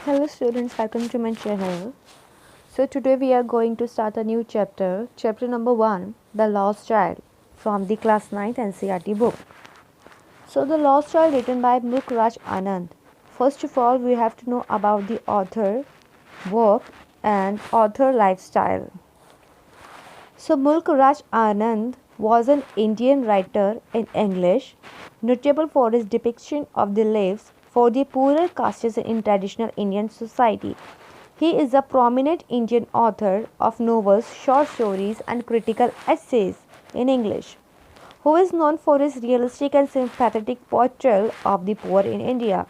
Hello students, welcome to my channel. So today we are going to start a new chapter, chapter number 1, The Lost Child, from the class 9th NCERT book. So The Lost Child written by Mulk Raj Anand. First of all, we have to know about the author, work and author lifestyle. So Mulk Raj Anand was an Indian writer in English, notable for his depiction of the lives for the poorer castes in traditional Indian society. He is a prominent Indian author of novels, short stories, and critical essays in English, who is known for his realistic and sympathetic portrayal of the poor in India.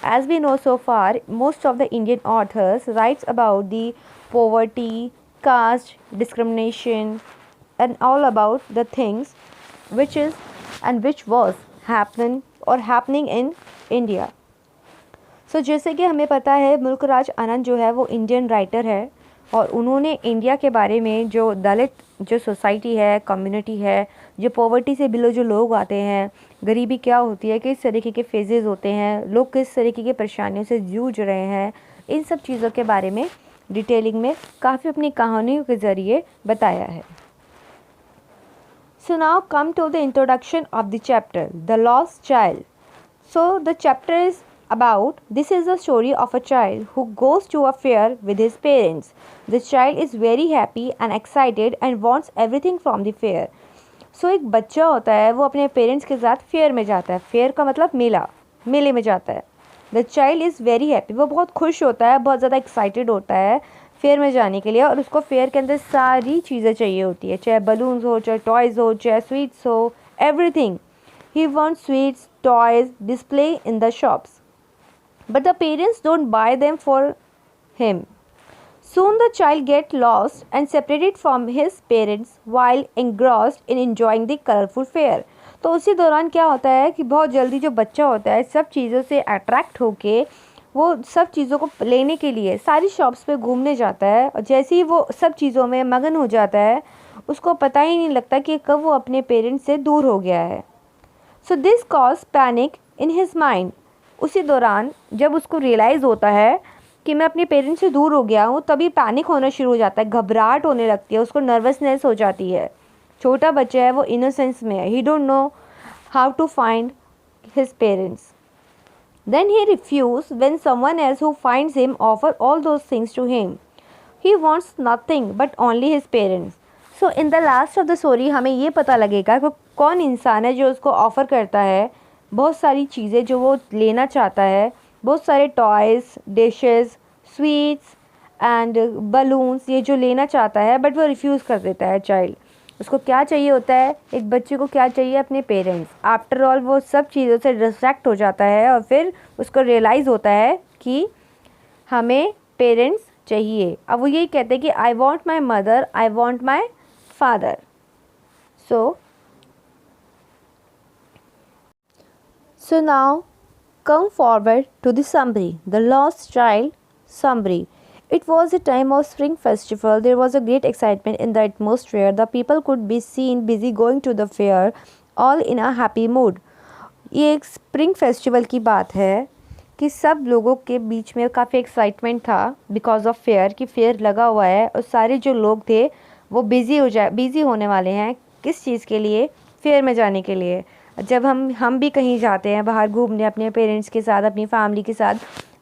As we know so far, most of the Indian authors writes about the poverty, caste, discrimination, and all about the things which is and which was happening in India. जैसे कि हमें पता है मुल्क राज आनंद जो है वो Indian writer है और उन्होंने इंडिया के बारे में जो दलित जो सोसाइटी है, कम्युनिटी है, जो पॉवर्टी से बिलो जो लोग आते हैं, गरीबी क्या होती है, किस तरीके के फेजेस होते हैं, लोग किस तरीके की परेशानियों से जूझ रहे हैं, इन सब चीज़ों के बारे में डिटेलिंग में काफ़ी अपनी कहानियों के ज़रिए बताया है. So now come to the introduction of the chapter, The Lost Child. So the chapter is about this is a story of a child who goes to a fair with his parents. The child is very happy and excited and wants everything from the fair. So एक बच्चा होता है वो अपने parents के साथ fair में जाता है. फेयर का मतलब मेले में जाता है. The child is very happy, वो बहुत खुश होता है, बहुत ज़्यादा एक्साइटेड होता है फेयर में जाने के लिए और उसको फेयर के अंदर सारी चीज़ें चाहिए होती है, चाहे बलून्स हो, चाहे टॉयज़ हो, चाहे स्वीट्स हो, everything. He wants sweets, toys, display in the shops. But the parents don't buy them for him. Soon the child gets lost and separated from his parents while engrossed in enjoying the colorful fair. तो उसी दौरान क्या होता है कि बहुत जल्दी जो बच्चा होता है सब चीज़ों से अट्रैक्ट होके वो सब चीज़ों को लेने के लिए सारी शॉप्स पे घूमने जाता है और जैसे ही वो सब चीज़ों में मगन हो जाता है उसको पता ही नहीं लगता कि कब वो अपने पेरेंट्स से दूर हो गया है. So this cause panic in his mind. उसी दौरान जब उसको रियलाइज़ होता है कि मैं अपने पेरेंट्स से दूर हो गया हूँ तभी पैनिक होना शुरू हो जाता है, घबराहट होने लगती है, उसको नर्वसनेस हो जाती है. छोटा बच्चा है, वो इनोसेंस में है, he don't know how to find his parents. Then he refuse when someone else who finds him offer all those things to him. He wants nothing but only his parents. So in the last of the story हमें ये पता लगेगा कि कौन इंसान है जो उसको ऑफ़र करता है बहुत सारी चीज़ें जो वो लेना चाहता है, बहुत सारे toys, dishes, sweets and balloons, ये जो लेना चाहता है बट वो रिफ्यूज़ कर देता है चाइल्ड. उसको क्या चाहिए होता है, एक बच्चे को क्या चाहिए, अपने पेरेंट्स. आफ्टर ऑल वो सब चीज़ों से डिस्ट्रैक्ट हो जाता है और फिर उसको रियलाइज़ होता है कि हमें पेरेंट्स चाहिए. अब वो यही कहते हैं कि I want my mother, I want my father. So now come forward to the summary, The Lost Child summary. It was a time of spring festival. There was a great excitement in the atmosphere. The people could be seen busy going to the fair, all in a happy mood. ये एक spring festival की बात है कि सब लोगों के बीच में काफ़ी एक्साइटमेंट था बिकॉज ऑफ फेयर, कि फेयर लगा हुआ है और सारे जो लोग थे वो बिज़ी होने वाले हैं. किस चीज़ के लिए? फेयर में जाने के लिए. जब हम भी कहीं जाते हैं बाहर घूमने अपने पेरेंट्स के साथ, अपनी फैमिली के साथ,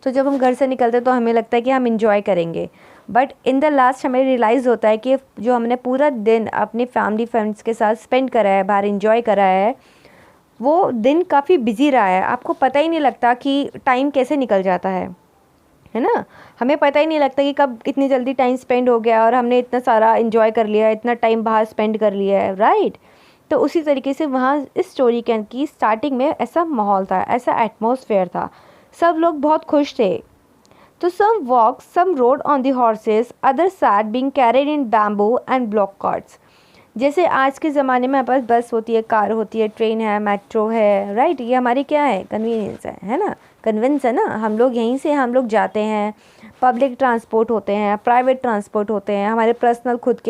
तो जब हम घर से निकलते हैं तो हमें लगता है कि हम इंजॉय करेंगे, बट इन द लास्ट हमें रियलाइज़ होता है कि जो हमने पूरा दिन अपनी फैमिली फ्रेंड्स के साथ स्पेंड करा है, बाहर इंजॉय करा है, वो दिन काफ़ी बिजी रहा है. आपको पता ही नहीं लगता कि टाइम कैसे निकल जाता है ना. हमें पता ही नहीं लगता कि कब कितनी जल्दी टाइम स्पेंड हो गया और हमने इतना सारा इंजॉय कर लिया, इतना टाइम बाहर स्पेंड कर लिया है, राइट. तो उसी तरीके से वहाँ इस स्टोरी के की स्टार्टिंग में ऐसा माहौल था, ऐसा एटमॉस्फेयर था, सब लोग बहुत खुश थे. तो some walk, some rode on the horses, other sat being carried in bamboo and bullock carts. जैसे आज के ज़माने में हमारे पास बस होती है, कार होती है, ट्रेन है, मेट्रो है, राइट. ये हमारी क्या है, कन्वीनियंस है ना, कन्विंस है ना. हम लोग यहीं से हम लोग जाते हैं, पब्लिक ट्रांसपोर्ट होते हैं, प्राइवेट ट्रांसपोर्ट होते हैं, हमारे पर्सनल खुद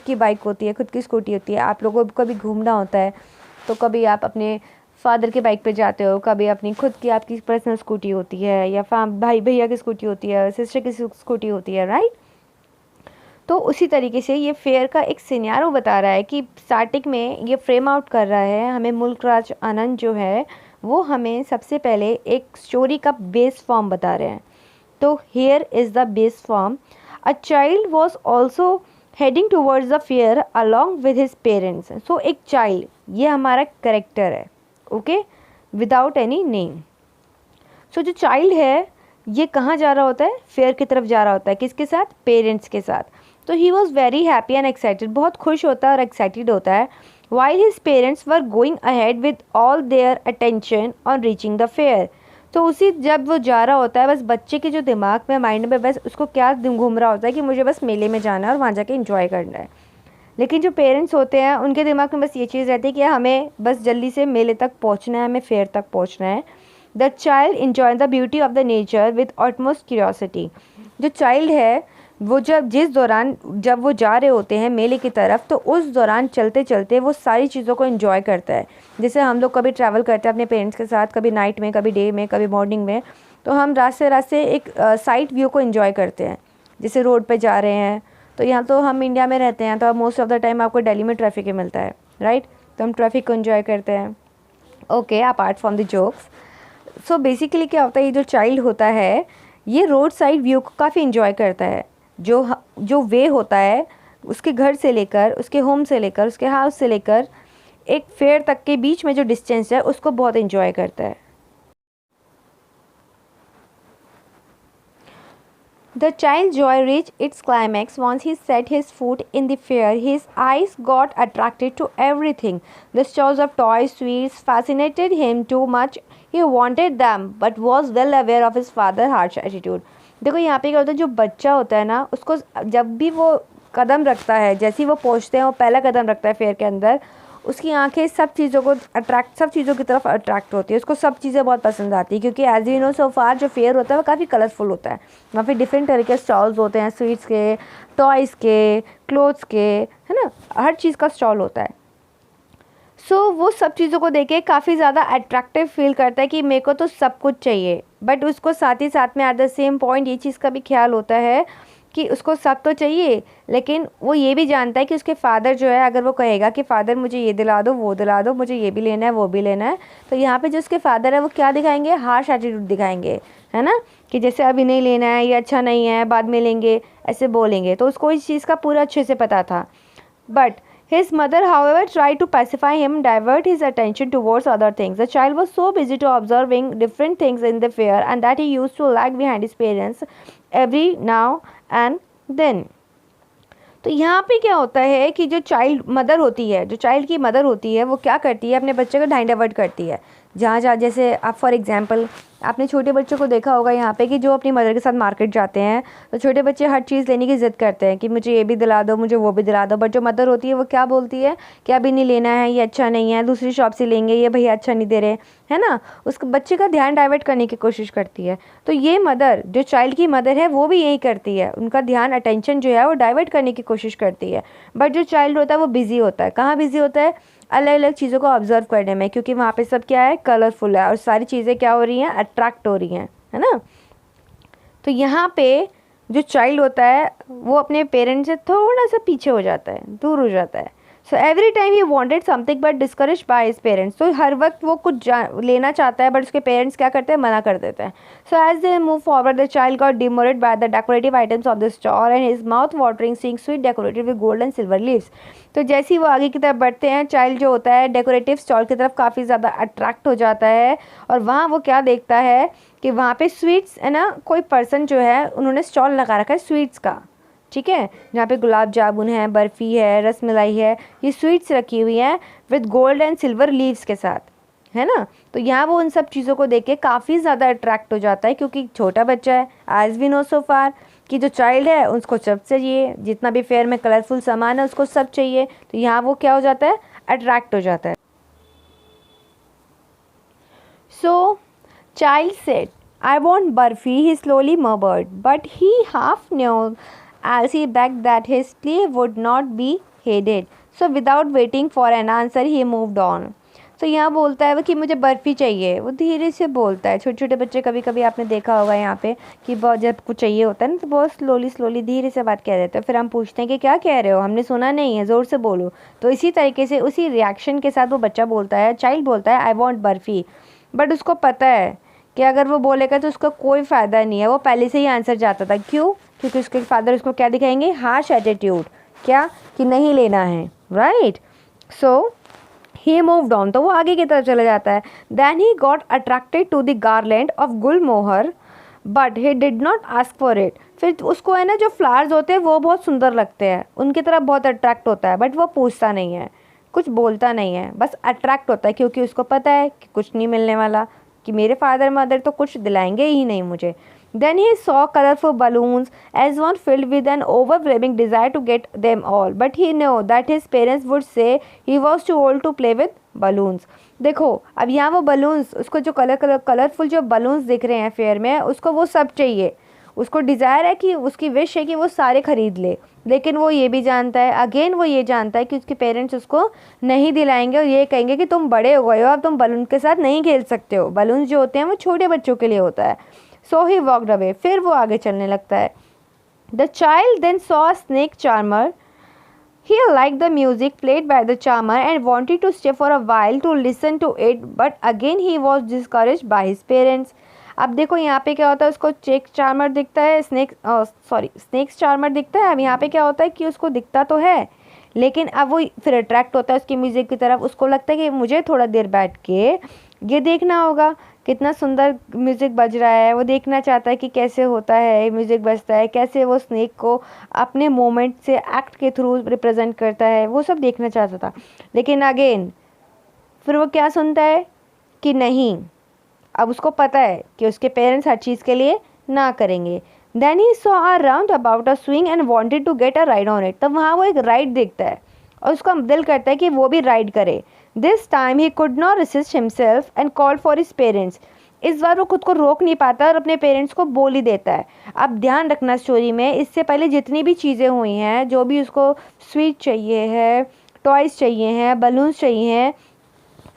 की बाइक होती है, खुद की स्कूटी होती है. आप लोगों को कभी घूमना होता है तो कभी आप अपने फादर के बाइक पे जाते हो, कभी अपनी खुद की आपकी पर्सनल स्कूटी होती है, या भाई भैया की स्कूटी होती है, सिस्टर की स्कूटी होती है, राइट। तो उसी तरीके से ये फेयर का एक सिनेरियो बता रहा है कि स्टार्टिंग में ये फ्रेम आउट कर रहा है हमें। मुल्क राज आनंद जो है वो हमें सबसे पहले एक स्टोरी का बेस फॉर्म बता रहे हैं। तो here is the base form. A child was also heading towards the fair along with his parents. So एक चाइल्ड, ये हमारा करेक्टर है, okay, without any name. So जो चाइल्ड है ये कहाँ जा रहा होता है? फेयर की तरफ जा रहा होता है। किसके साथ? पेरेंट्स के साथ। तो he was very happy and excited, बहुत खुश होता है और एक्साइटेड होता है। While his parents were going ahead with all their attention on reaching the fair. तो उसी जब वो जा रहा होता है, बस बच्चे के जो दिमाग में, माइंड में, बस उसको क्या घूम रहा होता है कि मुझे बस मेले में जाना है और वहाँ जाके इंजॉय करना है। लेकिन जो पेरेंट्स होते हैं उनके दिमाग में बस ये चीज़ रहती है कि हमें बस जल्दी से मेले तक पहुँचना है, हमें फेयर तक पहुँचना है। The child enjoy the beauty of the nature with utmost curiosity. जो चाइल्ड है वो जब वो जा रहे होते हैं मेले की तरफ, तो उस दौरान चलते चलते वो सारी चीज़ों को एंजॉय करता है। जैसे हम लोग कभी ट्रैवल करते हैं अपने पेरेंट्स के साथ, कभी नाइट में, कभी डे में, कभी मॉर्निंग में, तो हम रास्ते रास्ते एक साइड व्यू को एंजॉय करते हैं। जैसे रोड पे जा रहे हैं, तो यहाँ तो हम इंडिया में रहते हैं तो मोस्ट ऑफ द टाइम आपको दिल्ली में ट्रैफिक ही मिलता है, राइट। तो हम ट्रैफिक को एंजॉय करते हैं, okay, apart from the jokes. So basically क्या होता है, ये जो चाइल्ड होता है ये रोड साइड व्यू को काफ़ी इन्जॉय करता है। जो वे होता है उसके घर से लेकर, उसके होम से लेकर, उसके हाउस से लेकर एक फेयर तक के बीच में जो डिस्टेंस है उसको बहुत इन्जॉय करता है। The child's joy reached its climax once he set his foot in the fair. His eyes got attracted to everything. The stalls of toys, sweets fascinated him too much. He wanted them, but was well aware of his father's harsh attitude. देखो यहाँ पे क्या होता है, जो बच्चा होता है ना, उसको जब भी वो कदम रखता है, जैसे ही वो पहुँचते हैं, वो पहला कदम रखता है फेयर के अंदर, उसकी आंखें सब चीज़ों की तरफ अट्रैक्ट होती है। उसको सब चीज़ें बहुत पसंद आती है, क्योंकि एज वी नो सो फार जो फेयर होता है वो काफ़ी कलरफुल होता है। वहाँ पे डिफरेंट तरह के स्टॉल्स होते हैं, स्वीट्स के, टॉयज़ के, क्लोथ्स के, है ना, हर चीज़ का स्टॉल होता है। सो वो सब चीज़ों को देख के काफ़ी ज़्यादा अट्रैक्टिव फील करता है कि मेरे को तो सब कुछ चाहिए। बट उसको साथ ही साथ में एट द सेम पॉइंट ये चीज़ का भी ख्याल होता है कि उसको सब तो चाहिए, लेकिन वो ये भी जानता है कि उसके फादर जो है, अगर वो कहेगा कि फ़ादर मुझे ये दिला दो, वो दिला दो, मुझे ये भी लेना है, वो भी लेना है, तो यहाँ पे जो उसके फादर है वो क्या दिखाएंगे? हार्श एटीट्यूड दिखाएंगे, है ना, कि जैसे अभी नहीं लेना है, ये अच्छा नहीं है, बाद में लेंगे, ऐसे बोलेंगे। तो उसको इस चीज़ का पूरा अच्छे से पता था। But his mother, however, tried to pacify him, divert his attention towards other things. The child was so busy to observing different things in the fair, and that he used to lag behind his parents every now and then. तो यहाँ पे क्या होता है कि जो child की mother होती है वो क्या करती है, अपने बच्चे को डाइवर्ट करती है। जहाँ जैसे आप फॉर एग्जांपल आपने छोटे बच्चों को देखा होगा यहाँ पे कि जो अपनी मदर के साथ मार्केट जाते हैं, तो छोटे बच्चे हर चीज़ लेने की ज़िद करते हैं कि मुझे ये भी दिला दो, मुझे वो भी दिला दो। बट जो मदर होती है वो क्या बोलती है कि अभी नहीं लेना है, ये अच्छा नहीं है, दूसरी शॉप से लेंगे, ये भैया अच्छा नहीं दे रहे, है ना, उस बच्चे का ध्यान डाइवर्ट करने की कोशिश करती है। तो ये मदर, जो चाइल्ड की मदर है, वो भी यही करती है, उनका ध्यान, अटेंशन जो है वो डाइवर्ट करने की कोशिश करती है। बट जो चाइल्ड होता है वो बिज़ी होता है। कहाँ बिज़ी होता है? अलग अलग चीज़ों को ऑब्जर्व करने में, क्योंकि वहाँ पे सब क्या है, कलरफुल है और सारी चीज़ें क्या हो रही हैं, अट्रैक्ट हो रही हैं, है ना। तो यहाँ पे जो चाइल्ड होता है वो अपने पेरेंट्स से थोड़ा सा पीछे हो जाता है, दूर हो जाता है। So every time he wanted something but discourage by his parents. तो हर वक्त वो कुछ लेना चाहता है, बट उसके पेरेंट्स क्या करते हैं, मना कर देते हैं। So as they move forward the child got demotivated by the decorative items of the stall and his mouth watering seeing sweet decorated with gold and silver leaves. तो जैसे ही वो आगे की तरफ बढ़ते हैं, चाइल्ड जो होता है डेकोरेटिव स्टॉल की तरफ काफ़ी ज़्यादा अट्रैक्ट हो जाता है, और वहाँ वो क्या देखता है कि वहाँ पे स्वीट्स, है ना, कोई पर्सन जो है उन्होंने स्टॉल लगा रखा है स्वीट्स का, ठीक है, जहाँ पे गुलाब जामुन है, बर्फ़ी है, रसमलाई है, ये स्वीट्स रखी हुई हैं with gold and silver leaves के साथ, है ना। तो यहाँ वो उन सब चीज़ों को देख के काफ़ी ज़्यादा अट्रैक्ट हो जाता है, क्योंकि छोटा बच्चा है, एज वी नो सो फार, कि जो चाइल्ड है उसको सब चाहिए, जितना भी फेयर में कलरफुल सामान है उसको सब चाहिए। तो यहाँ वो क्या हो जाता है, अट्रैक्ट हो जाता है। So child said, I want Barfi, he slowly murmured, but he half knew as he begged that his plea would not be heeded. So without waiting for an answer, he moved on. तो यहाँ बोलता है वो कि मुझे बर्फ़ी चाहिए, वो धीरे से बोलता है। छोटे छोटे बच्चे कभी कभी आपने देखा होगा यहाँ पे कि बहुत जब कुछ चाहिए होता है ना तो बहुत स्लोली स्लोली धीरे से बात कह देते हैं। फिर हम पूछते हैं कि क्या कह रहे हो, हमने सुना नहीं है, ज़ोर से बोलो। तो इसी तरीके से उसी रिएक्शन के साथ वो बच्चा बोलता है, चाइल्ड बोलता है आई वॉन्ट बर्फ़ी। बट उसको पता है कि अगर वो बोलेगा तो उसका कोई फ़ायदा नहीं है, वो पहले से ही आंसर जाता था। क्यों? क्योंकि उसके फादर उसको क्या दिखाएंगे, हार्श एटीट्यूड, क्या कि नहीं लेना है, right. So he moved on, तो वो आगे की तरफ चला जाता है। Then he got attracted to the garland of gulmohar but he did not ask for it. फिर उसको है ना जो फ्लावर्स होते हैं वो बहुत सुंदर लगते हैं, उनकी तरफ बहुत अट्रैक्ट होता है, बट वो पूछता नहीं है, कुछ बोलता नहीं है, बस अट्रैक्ट होता है क्योंकि उसको पता है कि कुछ नहीं मिलने वाला, कि मेरे फादर मदर तो कुछ दिलाएंगे ही नहीं मुझे। Then he saw colorful balloons as one filled with an overwhelming desire to get them all, but he knew that his parents would say he was too old to play with balloons. देखो अब यहाँ वो balloons, उसको जो colourful जो balloons दिख रहे हैं फेयर में, उसको वो सब चाहिए, उसको डिज़ायर है कि उसकी विश है कि वो सारे खरीद ले। लेकिन वो ये भी जानता है, अगेन वो ये जानता है कि उसके पेरेंट्स उसको नहीं दिलाएंगे और ये कहेंगे कि तुम बड़े हो गए हो, अब तुम बलून के साथ नहीं खेल सकते हो, बलून्स जो होते हैं वो छोटे बच्चों के लिए होता है। सो ही वॉकड अवे, फिर वो आगे चलने लगता है। The child then saw a snake charmer, he liked the music played by the charmer and wanted to stay for a while to listen to it, but again he was discouraged by his parents. अब देखो यहाँ पे क्या होता है, उसको check charmer दिखता है, स्नेक्स चार्मर दिखता है। अब यहाँ पे क्या होता है कि उसको दिखता तो है, लेकिन अब वो फिर अट्रैक्ट होता है उसकी म्यूज़िक की तरफ। उसको लगता है कि मुझे थोड़ा देर बैठ के ये देखना होगा कितना सुंदर म्यूज़िक बज रहा है, वो देखना चाहता है कि कैसे होता है म्यूज़िक बजता है, कैसे वो स्नेक को अपने मोमेंट से एक्ट के थ्रू रिप्रेजेंट करता है, वो सब देखना चाहता था। लेकिन अगेन फिर वो क्या सुनता है कि नहीं, अब उसको पता है कि उसके पेरेंट्स हर चीज़ के लिए ना करेंगे। Then he saw a roundabout a swing and wanted to get a ride on it. तब वहाँ वो एक राइड देखता है और उसका दिल करता है कि वो भी राइड करे। This time he could not resist himself and call for his parents. इस बार वो खुद को रोक नहीं पाता और अपने पेरेंट्स को बोल ही देता है। अब ध्यान रखना स्टोरी में, इससे पहले जितनी भी चीज़ें हुई हैं, जो भी उसको स्वीट चाहिए है, टॉयज़ चाहिए हैं, बलून्स चाहिए हैं,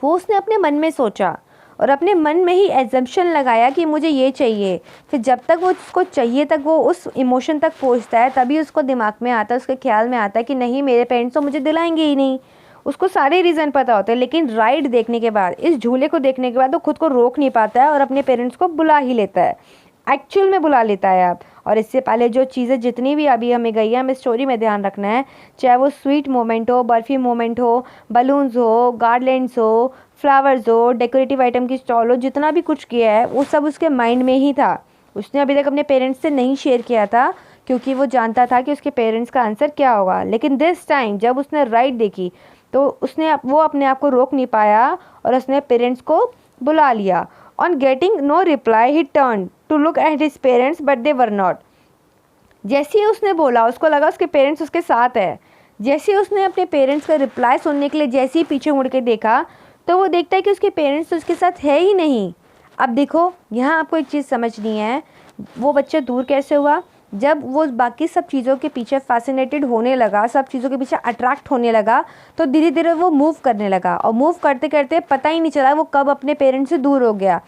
वो उसने अपने मन में सोचा और अपने मन में ही एजम्पशन लगाया कि मुझे ये चाहिए। फिर जब तक वो उसको चाहिए तक वो उस इमोशन तक पहुंचता है, तभी उसको दिमाग में आता है, उसके ख्याल में आता है कि नहीं मेरे पेरेंट्स तो मुझे दिलाएंगे ही नहीं। उसको सारे रीज़न पता होते हैं, लेकिन राइड देखने के बाद, इस झूले को देखने के बाद वो खुद को रोक नहीं पाता है और अपने पेरेंट्स को बुला ही लेता है, एक्चुअल में बुला लेता है आप। और इससे पहले जो चीज़ें जितनी भी अभी हमें गई है, हमें स्टोरी में ध्यान रखना है, चाहे वो स्वीट मोमेंट हो, बर्फ़ी मोमेंट हो, बलून्स हो, गार्डलैंड्स हो, फ्लावर्स हो, डेकोरेटिव आइटम की स्टॉल हो, जितना भी कुछ किया है वो सब उसके माइंड में ही था। उसने अभी तक अपने पेरेंट्स से नहीं शेयर किया था क्योंकि वो जानता था कि उसके पेरेंट्स का आंसर क्या होगा। लेकिन दिस टाइम जब उसने राइड देखी तो वो अपने आप को रोक नहीं पाया और उसने पेरेंट्स को बुला लिया। On getting no reply he turn to look at his parents but they were not. जैसे ही उसने बोला उसको लगा उसके पेरेंट्स उसके साथ है। जैसे ही उसने अपने पेरेंट्स का रिप्लाई सुनने के लिए जैसे ही पीछे मुड़ के देखा तो वो देखता है कि उसके पेरेंट्स तो उसके साथ है ही नहीं। अब देखो यहाँ आपको एक चीज़ समझनी है, वो बच्चा दूर कैसे हुआ, जब वो बाकी सब चीज़ों के पीछे फैसिनेटेड होने लगा, सब चीज़ों के पीछे अट्रैक्ट होने लगा, तो धीरे धीरे वो मूव करने लगा और मूव करते करते पता ही नहीं चला वो कब अपने पेरेंट्स से दूर हो गया,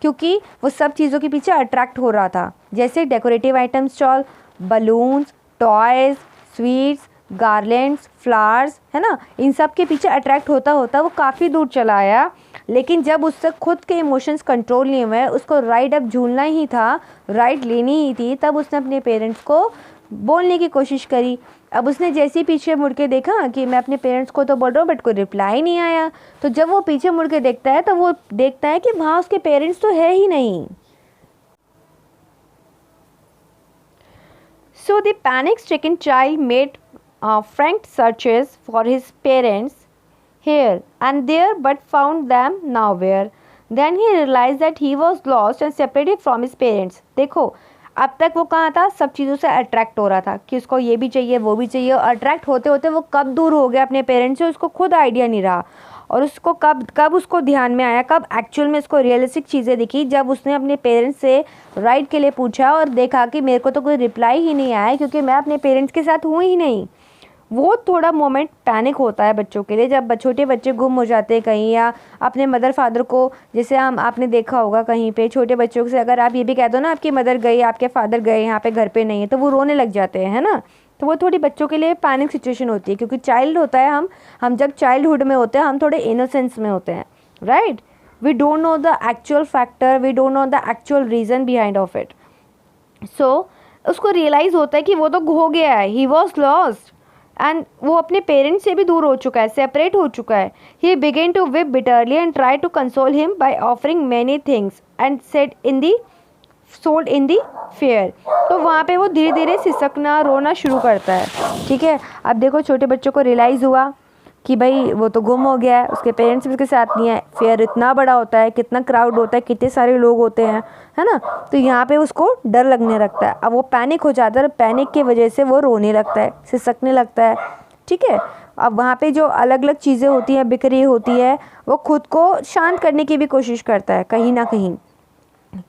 क्योंकि वो सब चीज़ों के पीछे अट्रैक्ट हो रहा था। जैसे decorative item stall, balloons, toys, sweets, garlands, flowers, है ना, इन सब के पीछे अट्रैक्ट होता होता वो काफ़ी दूर चला आया। लेकिन जब उससे खुद के इमोशंस कंट्रोल नहीं हुए, उसको राइड अब झूलना ही था, राइड लेनी ही थी, तब उसने अपने पेरेंट्स को बोलने की कोशिश करी। अब उसने जैसे ही पीछे मुड़ के देखा कि मैं अपने पेरेंट्स को तो बोल रहा हूँ बट कोई रिप्लाई नहीं आया, तो जब वो पीछे मुड़ के देखता है तो वो देखता है कि वहाँ उसके पेरेंट्स तो है ही नहीं। So the panic-stricken child made frantic searches for his parents here and there but found them nowhere. Then he realized that he was lost and separated from his parents. देखो अब तक वो कहाँ था, सब चीज़ों से अट्रैक्ट हो रहा था कि उसको ये भी चाहिए वो भी चाहिए, और अट्रैक्ट होते होते वो कब दूर हो गया अपने पेरेंट्स से उसको खुद आइडिया नहीं रहा। और उसको कब उसको ध्यान में आया, कब एक्चुअल में उसको रियलिस्टिक चीज़ें दिखी, जब उसने अपने पेरेंट्स से राइड के लिए पूछा और देखा कि मेरे को तो कोई रिप्लाई ही नहीं आया क्योंकि मैं अपने पेरेंट्स के साथ हूँ ही नहीं। वो थोड़ा मोमेंट पैनिक होता है बच्चों के लिए जब छोटे बच्चे गुम हो जाते हैं कहीं, या अपने मदर फादर को, जैसे आपने देखा होगा कहीं पे छोटे बच्चों से अगर आप ये भी कह दो ना आपकी मदर गई, आपके फादर गए, यहाँ पे घर पे नहीं है, तो वो रोने लग जाते हैं, है ना। तो वो थोड़ी बच्चों के लिए पैनिक सिचुएशन होती है, क्योंकि चाइल्ड होता है, हम जब चाइल्डहुड में होते हैं हम थोड़े इनोसेंस में होते हैं, right. We don't know the actual factor, we don't know the actual reason behind of it. So उसको रियलाइज़ होता है कि वो तो हो गया है, ही वॉज लॉस्ट, एंड वो अपने पेरेंट्स से भी दूर हो चुका है, सेपरेट हो चुका है। He began to weep bitterly and try to console him by offering many things and said in the sold in the fair. तो वहाँ पे वो धीरे धीरे सिसकना, रोना शुरू करता है, ठीक है। अब देखो छोटे बच्चों को रियलाइज़ हुआ कि भाई वो तो गुम हो गया है, उसके पेरेंट्स भी उसके साथ नहीं है, फेयर इतना बड़ा होता है, कितना क्राउड होता है, कितने सारे लोग होते हैं, है ना। तो यहाँ पे उसको डर लगने लगता है, अब वो पैनिक हो जाता है, पैनिक की वजह से वो रोने लगता है, सिसकने लगता है, ठीक है। अब वहाँ पे जो अलग अलग चीज़ें होती हैं, बिखरी होती है, वो खुद को शांत करने की भी कोशिश करता है कहीं ना कहीं,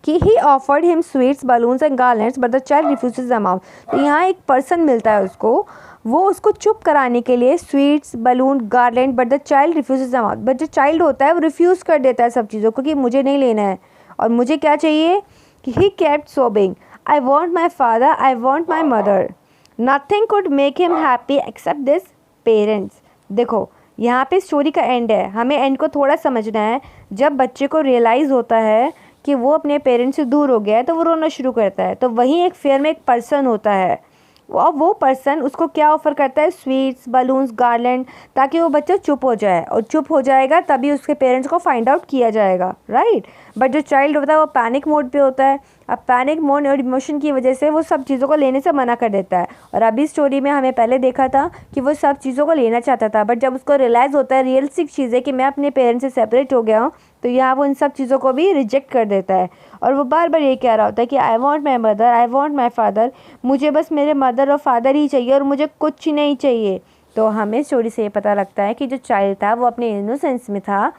कि ही offered him sweets balloons and garlands but the child refuses them out. तो यहाँ एक पर्सन मिलता है उसको, वो उसको चुप कराने के लिए sweets, balloon, garland, but the child refuses them out. But जो चाइल्ड होता है वो रिफ्यूज़ कर देता है सब चीज़ों को, कि मुझे नहीं लेना है, और मुझे क्या चाहिए, कि he kept सोबिंग, I want my father, I want my mother, nothing could make him happy accept this parents. देखो यहाँ पे स्टोरी का एंड है, हमें एंड को थोड़ा समझना है। जब बच्चे को रियलाइज़ होता है कि वो अपने पेरेंट्स से दूर हो गया है, तो वो रोना शुरू करता है। तो वहीं एक फेयर में एक पर्सन होता है, और वो पर्सन उसको क्या ऑफ़र करता है, स्वीट्स, बलून्स, गार्लैंड, ताकि वो बच्चा चुप हो जाए, और चुप हो जाएगा तभी उसके पेरेंट्स को फाइंड आउट किया जाएगा, राइट। बट जो चाइल्ड होता है वो पैनिक मोड पे होता है। अब पैनिक मोड और इमोशन की वजह से वो सब चीज़ों को लेने से मना कर देता है। और अभी स्टोरी में हमें पहले देखा था कि वो सब चीज़ों को लेना चाहता था, बट जब उसको रियलाइज़ होता है रियलिस्टिक चीज़ है कि मैं अपने पेरेंट्स से सेपरेट हो गया हूँ, तो यहाँ वो इन सब चीज़ों को भी रिजेक्ट कर देता है। और वो बार बार ये कह रहा होता है कि I want my mother, I want my father, मुझे बस मेरे मदर और फादर ही चाहिए और मुझे कुछ नहीं चाहिए। तो हमें स्टोरी से ये पता लगता है कि जो चाइल्ड था वो अपने इनोसेंस में था,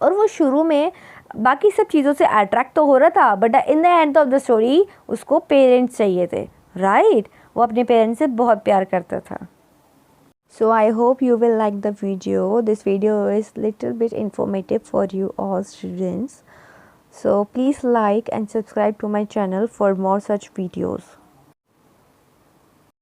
और वो शुरू में बाकी सब चीज़ों से अट्रैक्ट तो हो रहा था, but in the end of the story उसको पेरेंट्स चाहिए थे, राइट। वो अपने पेरेंट्स से बहुत प्यार करता था। So I hope you will like the video. This video is little bit informative for you all students. So please like and subscribe to my channel for more such videos.